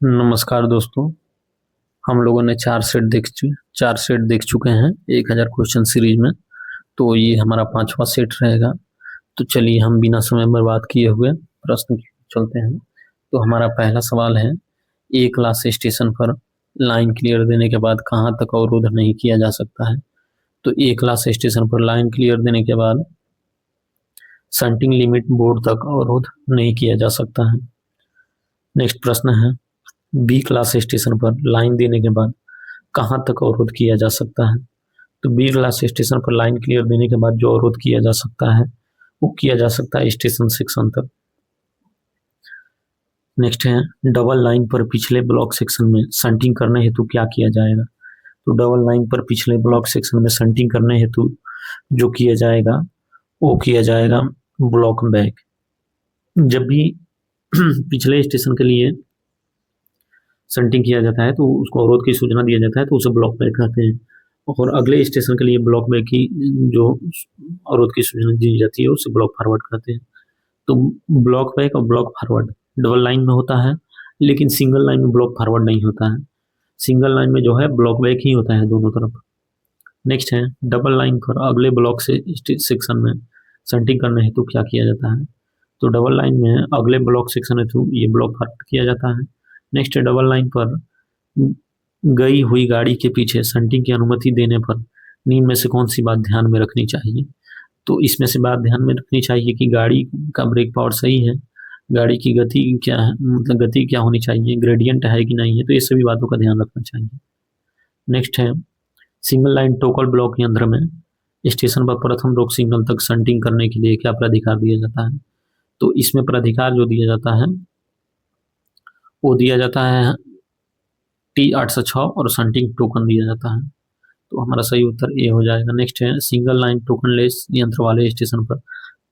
नमस्कार दोस्तों। हम लोगों ने चार सेट देख चुके हैं 1000 क्वेश्चन सीरीज में। तो ये हमारा पांचवा सेट रहेगा। तो चलिए हम बिना समय बर्बाद किए हुए प्रश्न की ओर चलते हैं। तो हमारा पहला सवाल है, ए क्लास स्टेशन पर लाइन क्लियर देने के बाद कहाँ तक अवरोध नहीं किया जा सकता है। तो ए क्लास स्टेशन पर लाइन क्लियर देने के बाद शंटिंग लिमिट बोर्ड तक अवरोध नहीं किया जा सकता है। नेक्स्ट प्रश्न है, बी क्लास स्टेशन पर लाइन देने के बाद कहाँ तक अवरोध किया जा सकता है। तो बी क्लास स्टेशन पर लाइन क्लियर देने के बाद जो अवरोध किया जा सकता है वो किया जा सकता है स्टेशन सेक्शन तक। नेक्स्ट है, डबल लाइन पर पिछले ब्लॉक सेक्शन में शंटिंग करने हेतु क्या किया जाएगा। तो डबल लाइन पर पिछले ब्लॉक सेक्शन में शंटिंग करने हेतु जो किया जाएगा वो किया जाएगा ब्लॉक बैक। जब भी पिछले स्टेशन के लिए शंटिंग किया जाता है तो उसको अवरोध की सूचना दिया जाता है तो उसे ब्लॉक बैक कहते हैं। और अगले स्टेशन के लिए ब्लॉक बैक की जो अवरोध की सूचना दी जाती है उसे ब्लॉक फॉरवर्ड कहते हैं। तो ब्लॉक बैक और ब्लॉक फॉरवर्ड डबल लाइन में होता है, लेकिन सिंगल लाइन में ब्लॉक फॉरवर्ड नहीं होता है। सिंगल लाइन में जो है ब्लॉक बैक ही होता है दोनों तरफ। नेक्स्ट है, डबल लाइन पर अगले ब्लॉक से सेक्शन में शंटिंग करने हेतु क्या किया जाता है। तो डबल लाइन में अगले ब्लॉक सेक्शन हेतु ये ब्लॉक फॉरवर्ड किया जाता है। नेक्स्ट है, डबल लाइन पर गई हुई गाड़ी के पीछे शंटिंग की अनुमति देने पर निम्न में से कौन सी बात ध्यान में रखनी चाहिए। तो इसमें से बात ध्यान में रखनी चाहिए कि गाड़ी का ब्रेक पावर सही है, गाड़ी की गति क्या है, मतलब गति क्या होनी चाहिए, ग्रेडियंट है कि नहीं है। तो ये सभी बातों का ध्यान रखना चाहिए। नेक्स्ट है, सिंगल लाइन टोकल ब्लॉक यंत्र में स्टेशन पर प्रथम रोक सिग्नल तक शंटिंग करने के लिए क्या प्राधिकार दिया जाता है। तो इसमें प्राधिकार जो दिया जाता है वो दिया जाता है T806 और शंटिंग टोकन दिया जाता है। तो हमारा सही उत्तर ए हो जाएगा। नेक्स्ट है, सिंगल लाइन टोकनलेस यंत्र वाले स्टेशन पर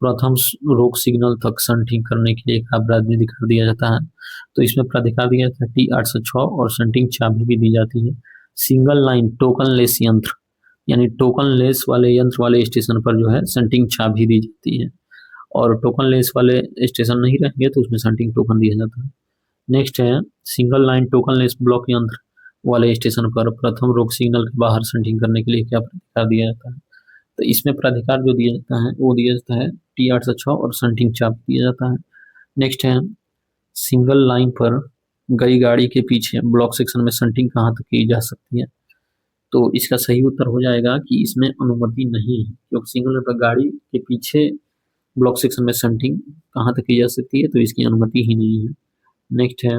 प्रथम रोक सिग्नल तक शंटिंग करने के लिए एक प्राधिकार दिया जाता है। तो इसमें प्राधिकार दिया जाता है T806 और शंटिंग चाबी भी दी जाती है। सिंगल लाइन टोकनलेस यंत्र यानी टोकनलेस वाले यंत्र वाले स्टेशन पर जो है शंटिंग चाबी दी जाती है, और टोकनलेस वाले स्टेशन नहीं रहेंगे तो उसमें शंटिंग टोकन दिया जाता है। नेक्स्ट है, सिंगल लाइन टोकनलेस ब्लॉक यंत्र वाले स्टेशन पर प्रथम रोक सिग्नल के बाहर शंटिंग करने के लिए क्या प्राधिकार दिया जाता है। तो इसमें प्राधिकार जो दिया जाता है वो दिया जाता है T806 और शंटिंग चाप दिया जाता है। नेक्स्ट है, सिंगल लाइन पर गई गाड़ी के पीछे ब्लॉक सेक्शन में शंटिंग कहाँ तक की जा सकती है। तो इसका सही उत्तर हो जाएगा कि इसमें अनुमति नहीं है, क्योंकि सिंगल लाइन पर गाड़ी के पीछे ब्लॉक सेक्शन में शंटिंग कहाँ तक की जा सकती है, तो इसकी अनुमति ही नहीं है। नेक्स्ट है,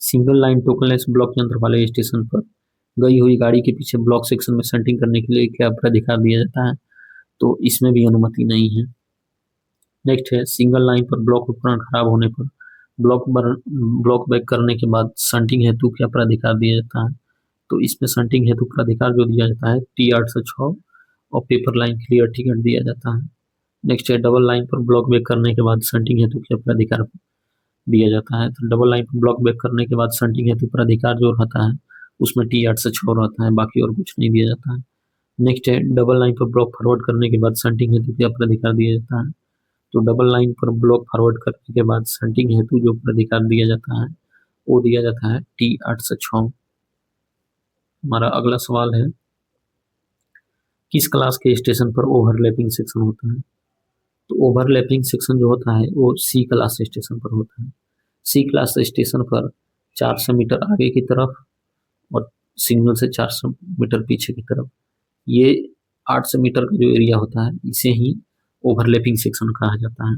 सिंगल लाइन टोकनलेस ब्लॉक यंत्र वाले स्टेशन पर गई हुई गाड़ी के पीछे ब्लॉक सेक्शन में शंटिंग करने के लिए क्या प्राधिकार दिया जाता है। तो इसमें भी अनुमति नहीं है। नेक्स्ट है, सिंगल लाइन पर ब्लॉक उपकरण खराब होने पर ब्लॉक बैक करने के बाद शंटिंग हेतु क्या प्राधिकार दिया जाता है। तो इसमें शंटिंग हेतु प्राधिकार जो दिया जाता है T806 और पेपर लाइन क्लियर टिकट दिया जाता है। नेक्स्ट है, डबल लाइन पर ब्लॉक बैक करने के बाद शंटिंग हेतु क्या प्राधिकार दिया जाता है। तो डबल लाइन पर ब्लॉक बैक करने के बाद शंटिंग हेतु प्राधिकार जो रहता है उसमें T806 रहता है, बाकी और कुछ नहीं दिया जाता है। नेक्स्ट है, डबल लाइन पर ब्लॉक फॉरवर्ड करने के बाद शंटिंग हेतु क्या प्राधिकार दिया जाता है। तो डबल लाइन पर ब्लॉक फॉरवर्ड करने के बाद शंटिंग हेतु जो प्राधिकार दिया जाता है वो दिया जाता है T806। हमारा अगला सवाल है, किस क्लास के स्टेशन पर ओवरलैपिंग सेक्शन होता है। तो ओवरलैपिंग सेक्शन जो होता है वो सी क्लास स्टेशन पर होता है। सी क्लास स्टेशन पर 400 मीटर आगे की तरफ और सिग्नल से 400 मीटर पीछे की तरफ ये 800 मीटर का जो एरिया होता है इसे ही ओवरलैपिंग सेक्शन कहा जाता है।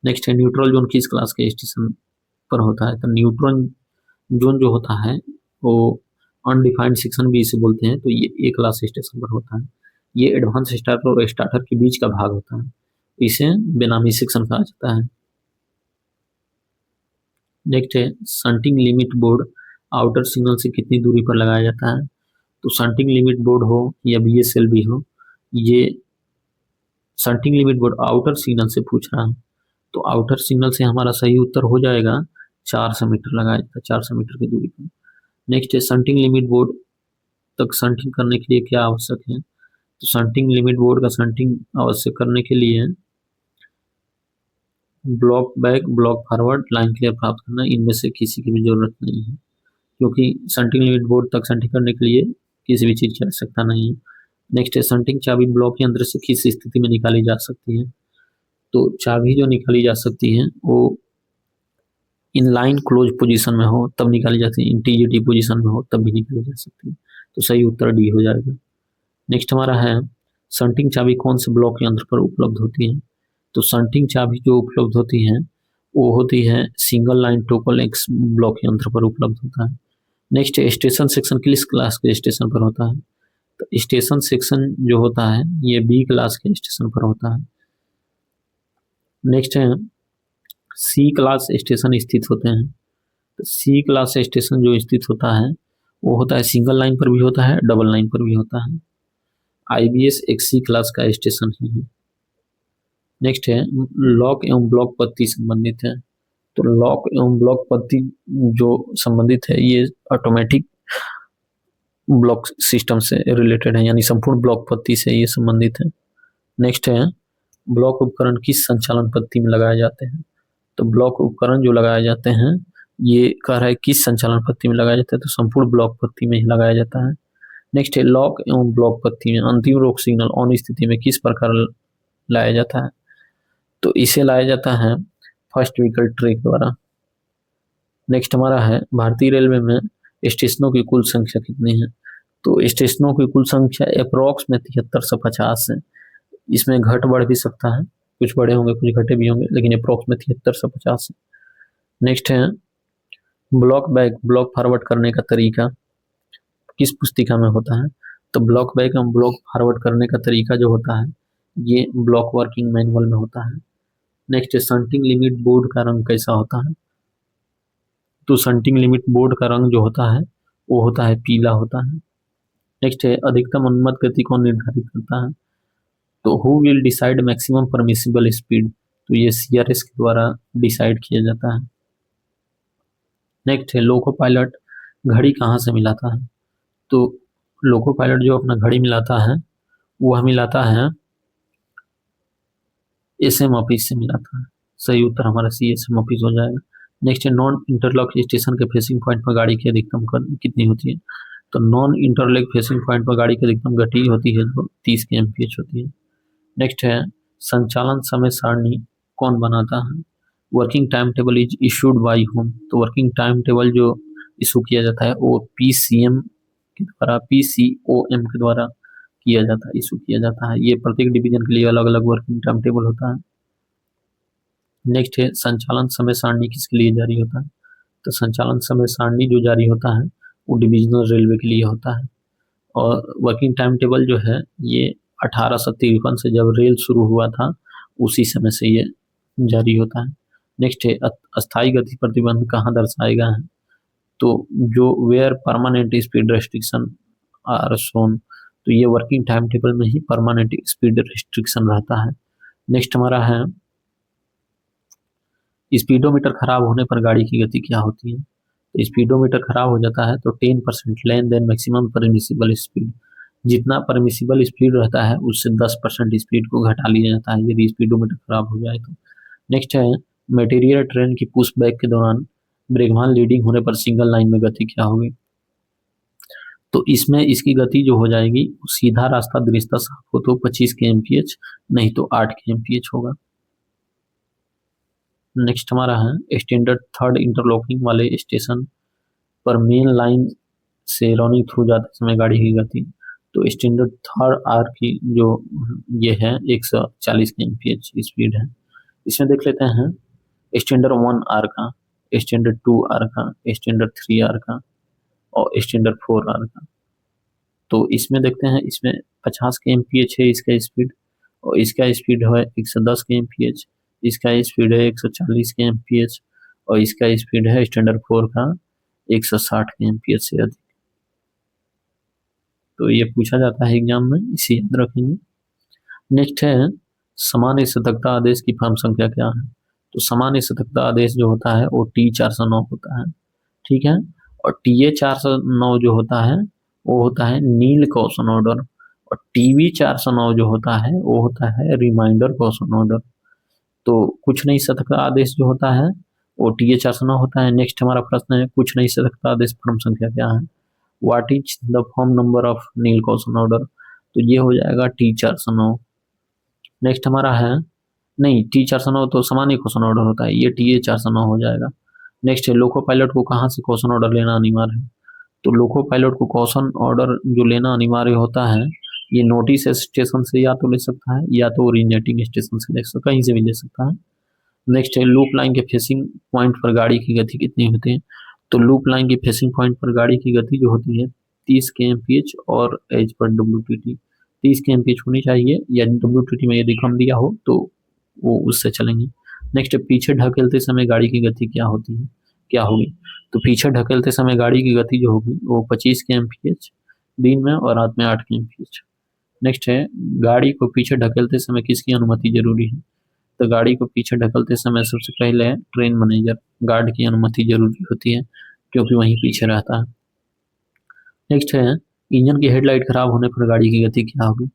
नेक्स्ट है, न्यूट्रल जोन किस क्लास के स्टेशन पर होता है। तो न्यूट्रल जोन जो होता है वो अनडिफाइंड सेक्शन भी इसे बोलते हैं, तो ये ए क्लास स्टेशन पर होता है। ये एडवांस स्टार्टर और स्टार्टर के बीच का भाग होता है, इसे बेनामी सेक्शन कहा जाता है। नेक्स्ट है, shunting limit board outer signal से कितनी दूरी पर लगाया जाता है। तो शंटिंग लिमिट बोर्ड हो या BSLB हो, ये shunting limit board outer signal से पूछ रहा है, तो आउटर सिग्नल से हमारा सही उत्तर हो जाएगा 400 मीटर लगाया जाता है, 400 मीटर की दूरी पर। नेक्स्ट है, शंटिंग लिमिट बोर्ड तक शंटिंग करने के लिए क्या आवश्यक है। तो शंटिंग लिमिट बोर्ड का शंटिंग आवश्यक करने के लिए block back, block forward, line clear प्राप्त करना, इनमें से किसी की भी जरूरत नहीं है, क्योंकि शंटिंग लिमिट बोर्ड तक शंटिंग करने के लिए किसी भी चीज की आवश्यकता नहीं है। नेक्स्ट है शंटिंग चाबी ब्लॉक यंत्र से किस स्थिति में निकाली जा सकती है। तो चाबी जो निकाली जा सकती है वो इन लाइन क्लोज पोजीशन में हो तब निकाली जाती है, इन टीजीटी पोजीशन में हो तब भी निकाली जा सकती है। तो सही उत्तर डी हो जाएगा। नेक्स्ट हमारा है शंटिंग चाबी कौन से ब्लॉक यंत्र पर उपलब्ध होती है। तो शंटिंग चाबी जो उपलब्ध होती है वो होती है सिंगल लाइन टोकल एक्स ब्लॉक यंत्र पर उपलब्ध होता है। नेक्स्ट स्टेशन सेक्शन किस क्लास के स्टेशन पर होता है। तो स्टेशन सेक्शन जो होता है ये बी क्लास के स्टेशन पर होता है। नेक्स्ट है सी क्लास स्टेशन स्थित होते हैं। तो सी क्लास स्टेशन जो स्थित होता है वो होता है सिंगल लाइन पर भी होता है, डबल लाइन पर भी होता है। आईबीएस एक सी क्लास का स्टेशन ही है। नेक्स्ट है लॉक एवं ब्लॉक पत्ती संबंधित है। तो लॉक एवं ब्लॉक पत्ती जो संबंधित है ये ऑटोमेटिक ब्लॉक सिस्टम से रिलेटेड है, यानी संपूर्ण ब्लॉक पत्ती से ये संबंधित है। नेक्स्ट है ब्लॉक उपकरण किस संचालन पत्ती में लगाए जाते हैं। तो ब्लॉक उपकरण जो लगाए जाते हैं ये कह रहा है किस संचालन पत्ती में लगाया जाता है, तो संपूर्ण ब्लॉक पत्ती में ही लगाया जाता है। नेक्स्ट है लॉक एवं ब्लॉक पत्ती में अंतिम रोक सिग्नल ऑन स्थिति में किस प्रकार लाया जाता है। तो इसे लाया जाता है फर्स्ट व्हीकल ट्रैक द्वारा। नेक्स्ट हमारा है भारतीय रेलवे में स्टेशनों की कुल संख्या कितनी है। तो स्टेशनों की कुल संख्या अप्रोक्स में 7350 है। इसमें घट बढ़ भी सकता है, कुछ बड़े होंगे कुछ घटे भी होंगे, लेकिन अप्रोक्स में 7350 है। नेक्स्ट है ब्लॉक बैक ब्लॉक फॉरवर्ड करने का तरीका किस पुस्तिका में होता है। तो ब्लॉक बैक एवं ब्लॉक फॉरवर्ड करने का तरीका जो होता है ये ब्लॉक वर्किंग मैनुअल में होता है। नेक्स्ट शंटिंग लिमिट बोर्ड का रंग कैसा होता है। तो शंटिंग लिमिट बोर्ड का रंग जो होता है वो होता है पीला होता है। नेक्स्ट है अधिकतम अनुमत गति कौन निर्धारित करता है। तो who will decide maximum permissible speed. तो ये सीआरएस के द्वारा डिसाइड किया जाता है। नेक्स्ट है लोको पायलट घड़ी कहाँ से मिलाता है। तो लोको पायलट जो अपना घड़ी मिलाता है वह मिलाता है एसएम ऑफिस से मिलाता है। सही उत्तर हमारा सी एसएम ऑफिस हो जाएगा। नेक्स्ट है नॉन इंटरलॉक स्टेशन के फेसिंग पॉइंट पर गाड़ी की अधिकतम कितनी होती है। तो नॉन इंटरलॉक फेसिंग पॉइंट पर गाड़ी की अधिकतम गति होती है जो 30 के एमपीएच होती है। नेक्स्ट है संचालन समय सारणी कौन बनाता है। Working time table is issued by home. तो वर्किंग टाइम टेबल जो इशू किया जाता है वो पीसीएम के द्वारा, पीसीओएम के द्वारा किया जाता है, इशू किया जाता है। ये प्रत्येक डिवीजन के लिए अलग अलग वर्किंग टाइम टेबल होता है। नेक्स्ट है संचालन समय सारणी किसके लिए जारी होता है। तो संचालन समय सारणी जो जारी होता है वो डिविजनल रेलवे के लिए होता है। और वर्किंग टाइम टेबल जो है ये 1853 से जब रेल शुरू हुआ था उसी समय से ये जारी होता है। नेक्स्ट है अस्थायी गति प्रतिबंध कहाँ दर्शाएगा है। तो जो where permanent speed restriction are shown, तो ये वर्किंग टाइम टेबल में ही परमानेंट स्पीड रेस्ट्रिक्शन रहता है। नेक्स्ट हमारा है स्पीडोमीटर खराब होने पर गाड़ी की गति क्या होती है। तो स्पीडोमीटर खराब हो जाता है तो 10% लेन देन मैक्सिमम परमिसिबल स्पीड, जितना परमिसिबल स्पीड रहता है उससे 10% स्पीड को घटा लिया जाता है यदि स्पीडोमीटर खराब हो जाए तो। नेक्स्ट है मटेरियल ट्रेन की पुश बैक के दौरान ब्रेकमान लीडिंग होने पर सिंगल लाइन में गति क्या होगी। तो इसमें इसकी गति जो हो जाएगी सीधा रास्ता दृश्यता साफ हो तो 25 के एमपीएच, नहीं तो 8 के एमपीएच होगा। नेक्स्ट हमारा है स्टैंडर्ड थर्ड इंटरलॉकिंग वाले स्टेशन पर मेन लाइन से रनिंग थ्रू जाते समय गाड़ी की गति। तो स्टैंडर्ड थर्ड आर की जो ये है 140 के एमपीएच स्पीड है। इसमें देख लेते हैं स्टैंडर्ड 1 आर का, स्टैंडर्ड 2 आर का, स्टैंडर्ड 3 आर का और स्टैंडर्ड 4 आर का। तो इसमें देखते हैं इसमें 50 के एमपीएच है इसका स्पीड और इसका स्पीड है 110 के एमपीएच, इसका स्पीड है 140 के एमपीएच और इसका स्पीड है स्टैंडर्ड 4 का 160 के एमपीएच से अधिक। तो ये पूछा जाता है एग्जाम में, इसे याद रखेंगे। नेक्स्ट है सामान्य सतर्कता आदेश की फॉर्म संख्या क्या है। तो सामान्य सतर्कता आदेश जो होता है वो T409 होता है, ठीक है। और TA409 जो होता है वो होता है नील कॉशन ऑर्डर और TV409 जो होता है वो होता है रिमाइंडर कॉशन ऑर्डर। तो कुछ नहीं शतक का आदेश जो होता है वो TA 409 होता है। नेक्स्ट हमारा प्रश्न है कुछ नहीं शतक का आदेश क्रम संख्या क्या है? What is the form number of nil caution order? तो ये हो जाएगा T 409। नेक्स्ट हमारा है, नहीं T 409 तो सामान्य क्वेश्चन ऑर्डर होता है, ये TA 409 हो जाएगा। नेक्स्ट है लोको पायलट को कहाँ से क्वेश्चन ऑर्डर लेना अनिवार्य है? तो लोको पायलट को क्वेश्चन ऑर्डर जो लेना अनिवार्य होता है ये नोटिस स्टेशन से या तो ले सकता है या तो ओरिजिनेटिंग स्टेशन से ले सकता है, कहीं से भी ले सकता है। नेक्स्ट है लूप लाइन के फेसिंग पॉइंट पर गाड़ी की गति कितनी होती है? तो लूप लाइन की फेसिंग पॉइंट पर गाड़ी की गति जो होती है 30 kmph और एज पर WTT 30 kmph होनी चाहिए, या WTT में यदि कम दिया हो तो वो उससे चलेंगे। नेक्स्ट पीछे ढकेलते समय गाड़ी की गति क्या होती है, क्या होगी? तो पीछे ढकेलते समय गाड़ी की गति जो होगी वो 25 kmph दिन में और रात में 8 kmph। नेक्स्ट है गाड़ी को पीछे ढकेलते समय किसकी अनुमति जरूरी है? तो गाड़ी को पीछे ढकलते समय सबसे पहले ट्रेन मैनेजर गार्ड की अनुमति जरूरी होती है, क्योंकि वहीं पीछे रहता है। नेक्स्ट है इंजन की हेडलाइट खराब होने पर गाड़ी की गति क्या होगी?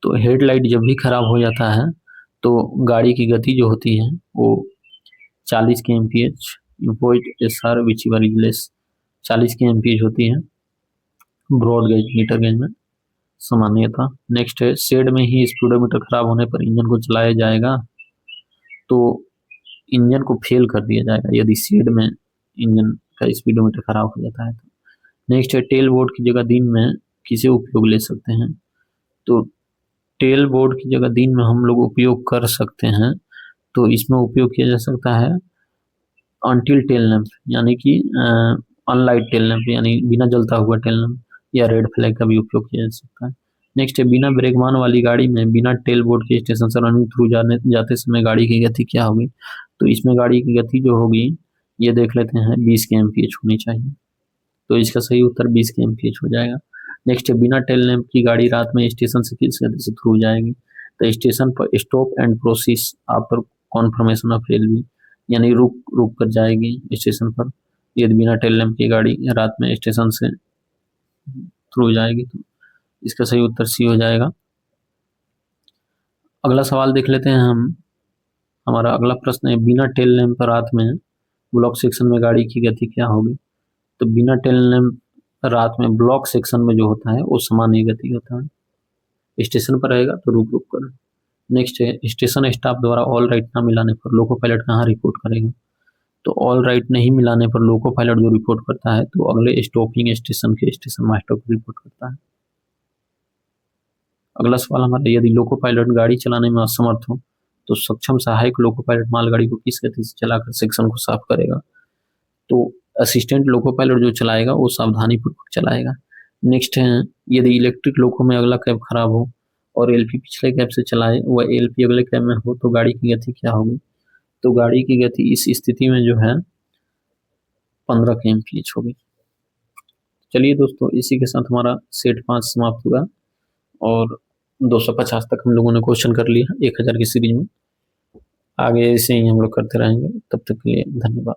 तो हेडलाइट जब भी खराब हो जाता है तो गाड़ी की गति जो होती है वो 40 kmph imposed SR which very less 40 kmph होती है ब्रॉड गेज मीटर गेज में सामान्यतः। नेक्स्ट है शेड में ही स्पीडोमीटर खराब होने पर इंजन को चलाया जाएगा? तो इंजन को फेल कर दिया जाएगा यदि शेड में इंजन का स्पीडोमीटर खराब हो जाता है तो। नेक्स्ट है टेल बोर्ड की जगह दिन में किसे उपयोग ले सकते हैं? तो टेल बोर्ड की जगह दिन में हम लोग उपयोग कर सकते हैं, तो इसमें उपयोग किया जा सकता है अनटिल टेल लैंप, यानी कि अनलाइट टेल लैंप, यानी बिना जलता हुआ टेल लैंप, या रेड फ्लैग का भी उपयोग किया जा सकता है। नेक्स्ट है बिना ब्रेकमान वाली गाड़ी में बिना टेल बोर्ड के स्टेशन से रनिंग थ्रू जाते समय गाड़ी की गति क्या होगी? तो इसमें गाड़ी की गति जो होगी ये देख लेते हैं 20 kmph होनी चाहिए, तो इसका सही उत्तर 20 kmph हो जाएगा। नेक्स्ट है बिना टेल लैंप की गाड़ी रात में स्टेशन से किस गति से थ्रू जाएगी? तो स्टेशन पर stop and process after confirmation of railway, यानी रुक कर जाएगी स्टेशन पर यदि बिना टेल लैंप की गाड़ी रात में स्टेशन से थ्रू जाएगी, तो इसका सही उत्तर सी हो जाएगा। अगला सवाल देख लेते हैं हम। हमारा अगला प्रश्न है बिना टेल लैंप रात में ब्लॉक सेक्शन में गाड़ी की गति क्या होगी? तो बिना टेल लैंप रात में ब्लॉक सेक्शन में जो होता है वो सामान्य गति होता है, स्टेशन पर रहेगा तो रुक कर। नेक्स्ट है स्टेशन स्टाफ द्वारा ऑल राइट ना मिलाने पर लोको पायलट कहाँ रिपोर्ट करेगा? तो ऑल राइट नहीं मिलाने पर लोको पायलट जो रिपोर्ट करता है तो अगले स्टॉपिंग स्टेशन के स्टेशन मास्टर को रिपोर्ट करता है। अगला सवाल हमारा यदि लोको पायलट गाड़ी चलाने में असमर्थ हो तो सक्षम सहायक लोको पायलट मालगाड़ी को किस गति से चलाकर सेक्शन को साफ करेगा? तो असिस्टेंट लोको पायलट जो चलाएगा वो सावधानी पूर्वक चलाएगा। नेक्स्ट है यदि इलेक्ट्रिक लोको में अगला कैब खराब हो और LP पिछले कैब से चलाए व LP अगले कैब में हो तो गाड़ी की गति क्या होगी? तो गाड़ी की गति इस स्थिति में जो है 15 kmph होगी। चलिए दोस्तों, इसी के साथ हमारा सेट 5 समाप्त हुआ और 250 तक हम लोगों ने क्वेश्चन कर लिया 1000 की सीरीज में। आगे ऐसे ही हम लोग करते रहेंगे, तब तक के लिए धन्यवाद।